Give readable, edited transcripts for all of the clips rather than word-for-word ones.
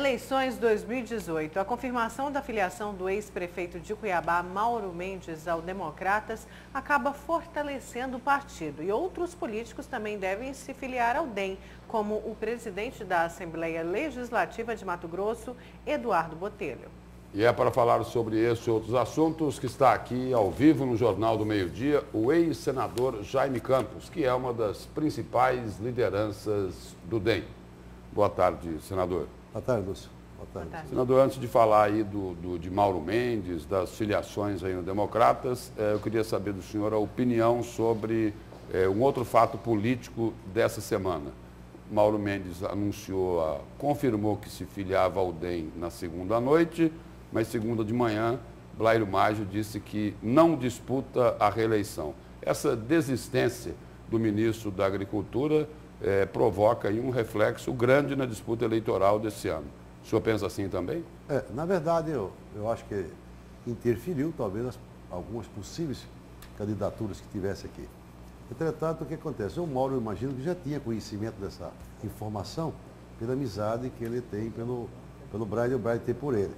Eleições 2018. A confirmação da filiação do ex-prefeito de Cuiabá, Mauro Mendes, ao Democratas, acaba fortalecendo o partido. E outros políticos também devem se filiar ao DEM, como o presidente da Assembleia Legislativa de Mato Grosso, Eduardo Botelho. E é para falar sobre esses e outros assuntos que está aqui ao vivo no Jornal do Meio-Dia o ex-senador Jaime Campos, que é uma das principais lideranças do DEM. Boa tarde, senador. Boa tarde, Lúcio. Boa tarde. Boa tarde. Senador, antes de falar aí de Mauro Mendes, das filiações aí no Democratas, eu queria saber do senhor a opinião sobre um outro fato político dessa semana. Mauro Mendes confirmou que se filiava ao DEM na segunda noite, mas segunda de manhã, Blairo Maggi disse que não disputa a reeleição. Essa desistência do ministro da Agricultura provoca aí um reflexo grande na disputa eleitoral desse ano. O senhor pensa assim também? Na verdade, eu acho que interferiu, talvez, algumas possíveis candidaturas que tivesse aqui. Entretanto, o que acontece? O Mauro, eu imagino que já tinha conhecimento dessa informação pela amizade que ele tem pelo Braille e o Braille tem por ele.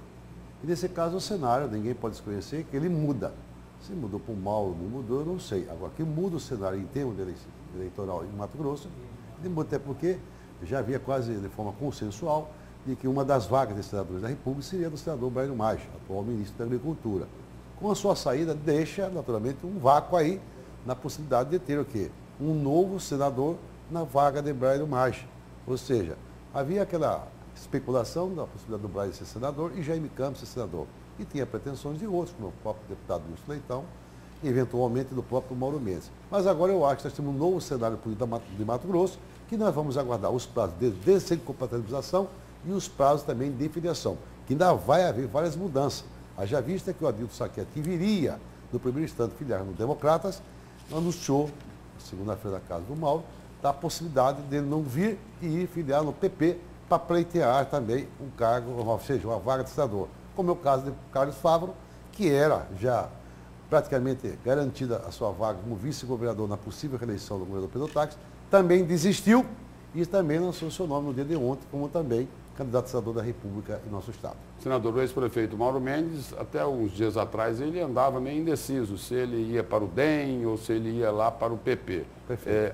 E nesse caso, o cenário, ninguém pode desconhecer que ele muda. Se mudou para o Mauro, não mudou, eu não sei. Agora, que muda o cenário em termos eleitoral em Mato Grosso, ele muda até porque já havia quase de forma consensual de que uma das vagas de senadores da República seria do senador Blairo Maggi, atual ministro da Agricultura. Com a sua saída, deixa, naturalmente, um vácuo aí na possibilidade de ter o quê? Um novo senador na vaga de Blairo Maggi. Ou seja, havia aquela especulação da possibilidade do Blairo ser senador e Jaime Campos ser senador. E tinha pretensões de outros, como o próprio deputado Wilson Leitão, e eventualmente do próprio Mauro Mendes. Mas agora eu acho que nós temos um novo cenário político de Mato Grosso, que nós vamos aguardar os prazos de descentralização e os prazos também de filiação, que ainda vai haver várias mudanças. Haja vista que o Adilto Saquete viria, no primeiro instante, filiar no Democratas, anunciou, segunda-feira da casa do Mauro, da possibilidade dele não vir e ir filiar no PP para pleitear também um cargo, ou seja, uma vaga de senador. Como é o caso de Carlos Favaro, que era já praticamente garantida a sua vaga como vice-governador na possível reeleição do governador Pedro Taques, também desistiu e também lançou seu nome no dia de ontem, como também candidato a senador da República em nosso estado. Senador, o ex-prefeito Mauro Mendes, até uns dias atrás, ele andava meio indeciso se ele ia para o DEM ou se ele ia lá para o PP.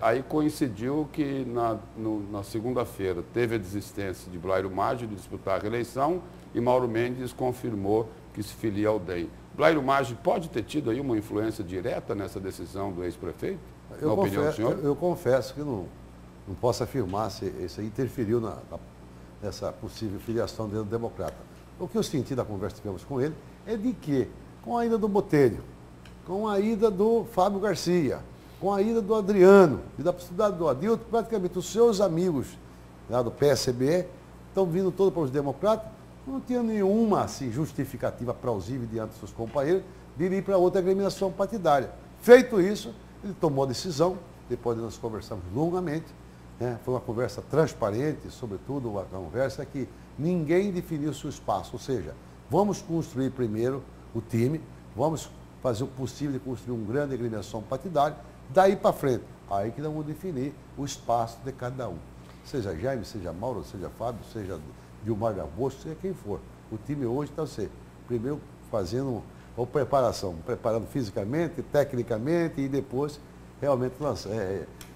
Aí coincidiu que na segunda-feira teve a desistência de Blairo Maggi de disputar a reeleição e Mauro Mendes confirmou que se filia ao DEM. Blairo Maggi pode ter tido aí uma influência direta nessa decisão do ex-prefeito? Na opinião do senhor? Eu confesso que não posso afirmar se isso aí interferiu nessa possível filiação dentro do Democrata. O que eu senti da conversa que tivemos com ele é de que, com a ida do Botelho, com a ida do Fábio Garcia, com a ida do Adriano e da possibilidade do Adilto, praticamente os seus amigos lá do PSB estão vindo todos para os Democratas, não tinha nenhuma assim, justificativa plausível diante dos seus companheiros de ir para outra agremiação partidária. Feito isso, ele tomou a decisão, depois de nós conversamos longamente, foi uma conversa transparente, sobretudo uma conversa que ninguém definiu seu espaço, ou seja, vamos construir primeiro o time, vamos fazer o possível de construir uma grande agremiação partidária, daí para frente, aí que nós vamos definir o espaço de cada um. Seja Jaime, seja Mauro, seja Fábio, seja Dilmar Gabosto, seja quem for. O time hoje está primeiro fazendo a preparação, preparando fisicamente, tecnicamente e depois realmente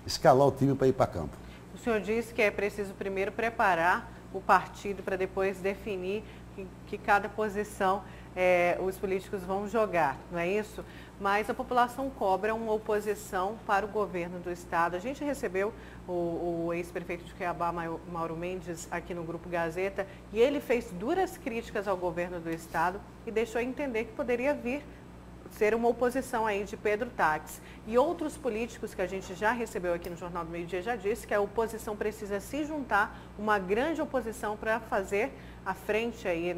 escalar o time para ir para campo. O senhor disse que é preciso primeiro preparar o partido para depois definir que cada posição os políticos vão jogar, não é isso? Mas a população cobra uma oposição para o governo do estado. A gente recebeu o ex-prefeito de Cuiabá, Mauro Mendes, aqui no Grupo Gazeta, e ele fez duras críticas ao governo do estado e deixou entender que poderia vir ser uma oposição aí de Pedro Taques. E outros políticos que a gente já recebeu aqui no Jornal do Meio-Dia já disse que a oposição precisa se juntar, uma grande oposição para fazer a frente aí,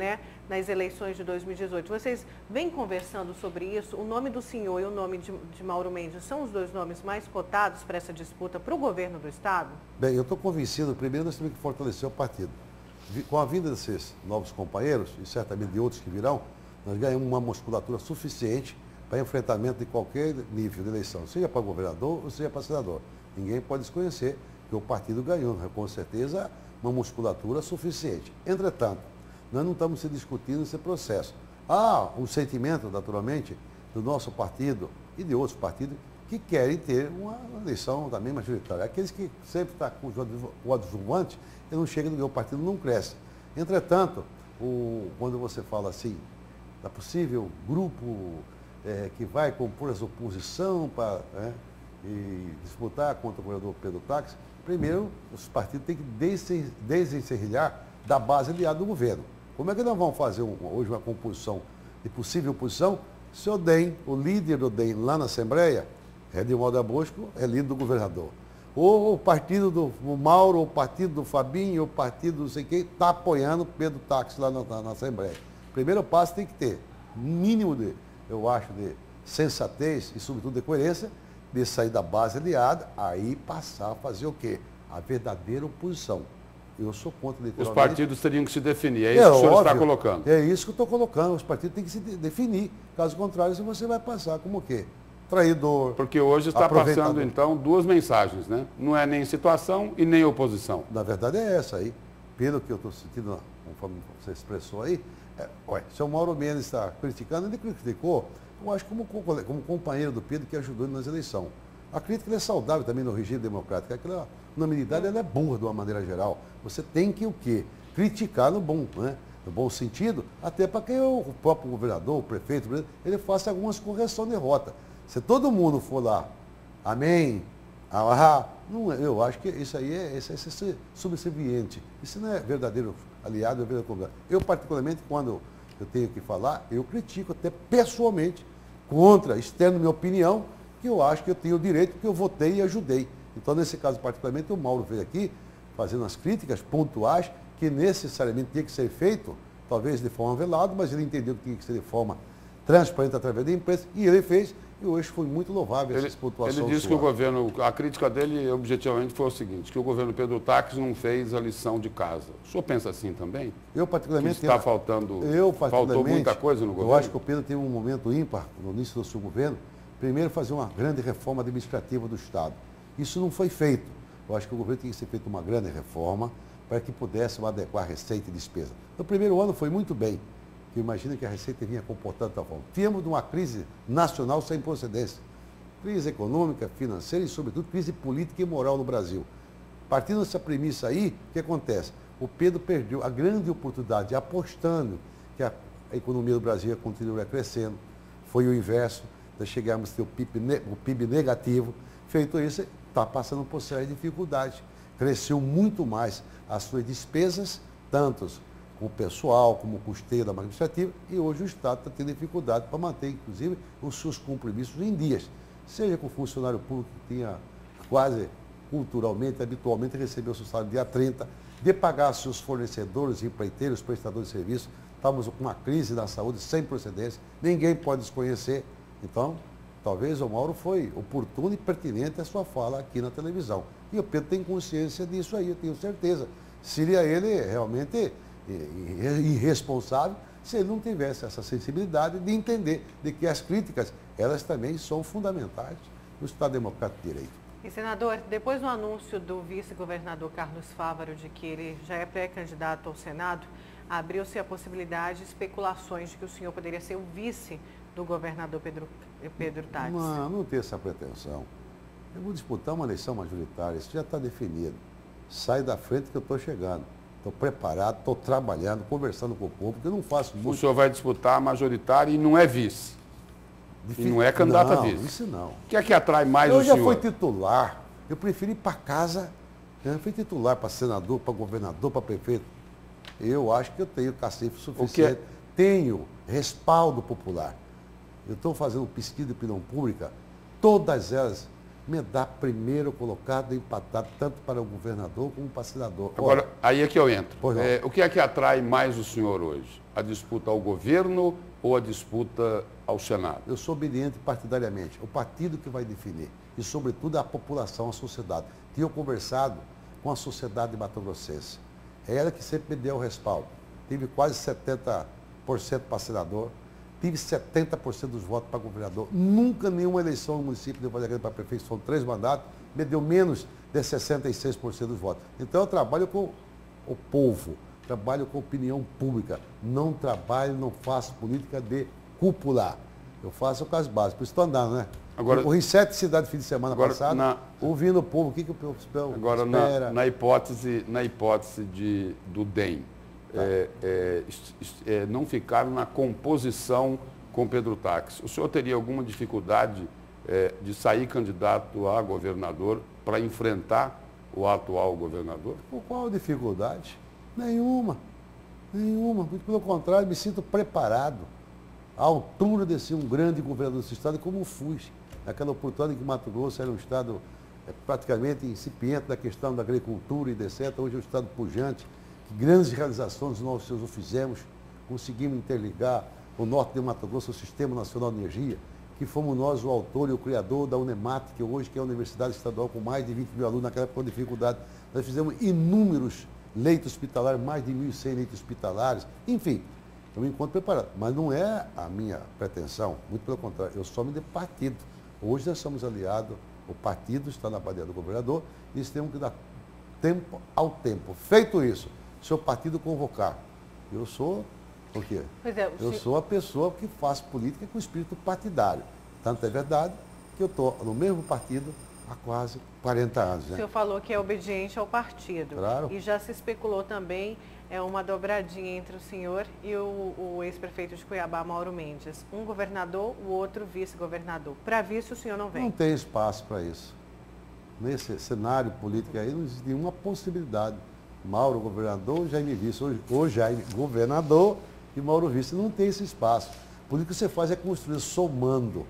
nas eleições de 2018. Vocês vêm conversando sobre isso? O nome do senhor e o nome de Mauro Mendes são os dois nomes mais cotados para essa disputa para o governo do estado? Bem, eu estou convencido, primeiro nós temos que fortalecer o partido. Com a vinda desses novos companheiros, e certamente de outros que virão, nós ganhamos uma musculatura suficiente para enfrentamento de qualquer nível de eleição, seja para governador ou seja para senador. Ninguém pode desconhecer que o partido ganhou, com certeza, uma musculatura suficiente. Entretanto, nós não estamos se discutindo esse processo. Um sentimento, naturalmente, do nosso partido e de outros partidos que querem ter uma eleição também majoritária. Aqueles que sempre estão com o adjuvante, ele não chega no meu partido, não cresce. Entretanto, quando você fala assim, da possível grupo que vai compor essa oposição para e disputar contra o governador Pedro Táxi, primeiro, os partidos têm que desenserrilhar da base aliada do governo. Como é que nós vamos fazer hoje uma composição de possível oposição se o DEM, o líder do DEM lá na Assembleia, Edilmar Bosco, é líder do governador? Ou o partido do Mauro, ou o partido do Fabinho, ou o partido não sei quem, está apoiando Pedro Táxi lá na Assembleia. Primeiro passo tem que ter um mínimo eu acho, de sensatez e, sobretudo, de coerência, de sair da base aliada, aí passar a fazer o quê? A verdadeira oposição. Eu sou contra, literalmente. Os partidos teriam que se definir, é isso que o senhor está colocando? É isso que eu estou colocando, os partidos têm que se definir. Caso contrário, você vai passar como o quê? Traidor. Porque hoje está passando, então, duas mensagens, né? Não é nem situação e nem oposição. Na verdade é essa aí. Pelo que eu estou sentindo, conforme você expressou aí, se o Mauro Mendes está criticando, ele criticou, eu acho, como companheiro do Pedro que ajudou ele nas eleições. A crítica é saudável também no regime democrático. Aquela unanimidade ela é burra de uma maneira geral. Você tem que o quê? Criticar no bom, né? No bom sentido, até para que o próprio governador, o prefeito, ele faça algumas correções de rota. Se todo mundo for lá, amém, não, eu acho que isso aí é subserviente. Isso não é verdadeiro aliado, é verdadeiro congresso. Eu, particularmente, quando eu tenho que falar, eu critico até pessoalmente, externo minha opinião, que eu acho que eu tenho o direito, porque eu votei e ajudei. Então, nesse caso, particularmente, o Mauro veio aqui fazendo as críticas pontuais, que necessariamente tinha que ser feito, talvez de forma velada, mas ele entendeu que tinha que ser de forma transparente através da imprensa, e ele fez, e hoje foi muito louvável essas pontuações. Ele disse que o governo, a crítica dele, objetivamente, foi o seguinte, que o governo Pedro Táxi não fez a lição de casa. O senhor pensa assim também? Eu, particularmente... Está faltou muita coisa no governo? Eu acho que o Pedro teve um momento ímpar no início do seu governo, primeiro fazer uma grande reforma administrativa do Estado. Isso não foi feito. Eu acho que o governo tinha que ser feito uma grande reforma para que pudesse adequar receita e despesa. No primeiro ano foi muito bem, que imagina que a receita vinha comportando de tal forma. Tínhamos uma crise nacional sem procedência. Crise econômica, financeira e, sobretudo, crise política e moral no Brasil. Partindo dessa premissa aí, o que acontece? O Pedro perdeu a grande oportunidade, apostando que a economia do Brasil continuaria crescendo. Foi o inverso, nós chegamos a ter o PIB negativo. Feito isso, está passando por sérias dificuldades. Cresceu muito mais as suas despesas, tanto com o pessoal, como o custeio da máquina administrativa, e hoje o Estado está tendo dificuldade para manter, inclusive, os seus compromissos em dias. Seja com o funcionário público que tinha quase culturalmente, habitualmente, recebeu o seu salário dia 30, de pagar seus fornecedores, empreiteiros, prestadores de serviço. Estamos com uma crise na saúde sem precedência, ninguém pode desconhecer. Então, talvez o Mauro foi oportuno e pertinente a sua fala aqui na televisão. E o Pedro tem consciência disso aí, eu tenho certeza. Seria ele realmente irresponsável se ele não tivesse essa sensibilidade de entender de que as críticas, elas também são fundamentais no Estado Democrático de Direito. E, senador, depois do anúncio do vice-governador Carlos Fávaro de que ele já é pré-candidato ao Senado, abriu-se a possibilidade de especulações de que o senhor poderia ser o vice do governador Pedro Táxi. Não tenho essa pretensão. Eu vou disputar uma eleição majoritária, isso já está definido. Sai da frente que eu estou chegando. Estou preparado, estou trabalhando, conversando com o povo, porque eu não faço muito. O senhor vai disputar a majoritária e não é vice. E não é candidato a vice. Isso não. O que é que atrai mais o senhor? Eu já fui titular. Eu preferi ir para casa. Eu fui titular para senador, para governador, para prefeito. Eu acho que eu tenho cacife suficiente. Tenho respaldo popular. Eu estou fazendo pesquisa de opinião pública. Todas elas me dá primeiro colocado e empatado, tanto para o governador como para o senador. Agora, aí é que eu entro. O que é que atrai mais o senhor hoje? A disputa ao governo ou a disputa ao Senado? Eu sou obediente partidariamente. O partido que vai definir. E, sobretudo, a população, a sociedade. Tenho conversado com a sociedade mato-grossense. É ela que sempre me deu o respaldo. Tive quase 70% para senador. Tive 70% dos votos para governador. Nunca nenhuma eleição no município de Valdegrande para prefeito, são 3 mandatos, me deu menos de 66% dos votos. Então eu trabalho com o povo, trabalho com opinião pública, não trabalho, não faço política de cúpula. Eu faço com as bases, por isso estou andando, né? Agora, eu corri 7 cidades no fim de semana passado, ouvindo o povo, o que o povo espera. Agora, na hipótese do DEM, não ficar na composição com Pedro Táxi, o senhor teria alguma dificuldade de sair candidato a governador para enfrentar o atual governador? Por qual dificuldade? Nenhuma. Nenhuma. Muito pelo contrário, me sinto preparado à altura de ser um grande governador desse estado, como fui. Naquela oportunidade em que Mato Grosso era um estado praticamente incipiente da questão da agricultura e etc. Hoje é um estado pujante, que grandes realizações nós o fizemos, conseguimos interligar o norte de Mato Grosso ao Sistema Nacional de Energia, que fomos nós o autor e o criador da Unemat, que hoje que é a Universidade Estadual com mais de 20 mil alunos, naquela época com dificuldade. Nós fizemos inúmeros leitos hospitalares, mais de 1.100 leitos hospitalares, enfim, eu me encontro preparado. Mas não é a minha pretensão, muito pelo contrário, eu sou homem de partido. Hoje nós somos aliados, o partido está na bandeira do governador, e nós temos que dar tempo ao tempo. Feito isso, se o partido convocar, eu sou o quê? Eu sou a pessoa que faz política com espírito partidário. Tanto é verdade que eu estou no mesmo partido há quase 40 anos. Né? O senhor falou que é obediente ao partido. Claro. E já se especulou também uma dobradinha entre o senhor e o ex-prefeito de Cuiabá, Mauro Mendes. Um governador, o outro vice-governador. Para vice, o senhor não vem? Não tem espaço para isso. Nesse cenário político aí, não existe nenhuma possibilidade. Mauro, governador, Jaime vice. Hoje Jaime, governador, e Mauro vice. Não tem esse espaço. Por isso que você faz é construir somando,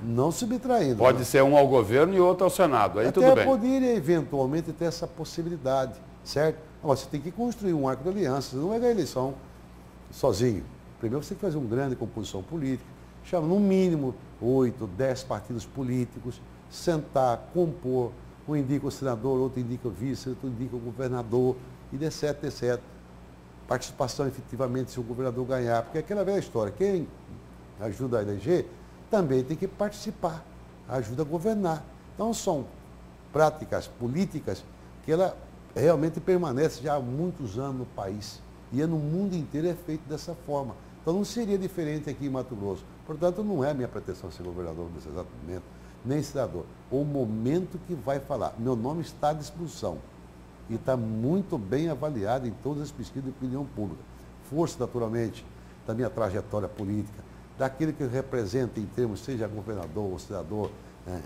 não subtraindo. Pode ser um ao governo e outro ao Senado, aí tudo bem. Até poderia eventualmente ter essa possibilidade, certo? Agora, você tem que construir um arco de aliança, você não vai ganhar eleição sozinho. Primeiro você tem que fazer uma grande composição política, chama no mínimo 8, 10 partidos políticos, sentar, compor, um indica o senador, outro indica o vice, outro indica o governador, e etc, etc. Participação efetivamente se o governador ganhar, porque é aquela velha história, quem ajuda a eleger também tem que participar, ajuda a governar. Então são práticas políticas que ela realmente permanece já há muitos anos no país. E no mundo inteiro é feito dessa forma. Então não seria diferente aqui em Mato Grosso. Portanto, não é a minha pretensão ser governador nesse exato momento, nem senador. O momento que vai falar. Meu nome está à disposição. E está muito bem avaliado em todas as pesquisas de opinião pública. Força, naturalmente, da minha trajetória política, daquele que representa em termos, seja governador ou senador,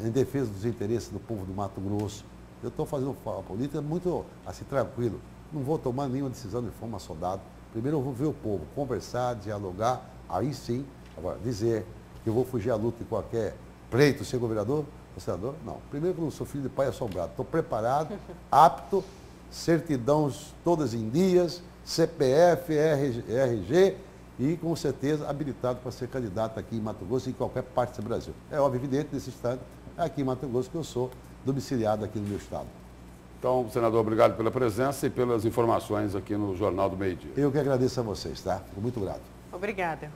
em defesa dos interesses do povo do Mato Grosso. Eu estou fazendo uma política muito assim, tranquilo. Não vou tomar nenhuma decisão de forma soldado. Primeiro eu vou ver o povo, conversar, dialogar, aí sim. Agora, dizer que eu vou fugir à luta de qualquer pleito, ser governador ou senador, não. Primeiro que eu não sou filho de pai assombrado. Estou preparado, apto, certidões todas em dias, CPF, RG e com certeza habilitado para ser candidato aqui em Mato Grosso e em qualquer parte do Brasil. É óbvio, evidente, nesse instante, é aqui em Mato Grosso que eu sou domiciliado aqui no meu estado. Então, senador, obrigado pela presença e pelas informações aqui no Jornal do Meio Dia. Eu que agradeço a vocês, tá? Fico muito grato. Obrigada.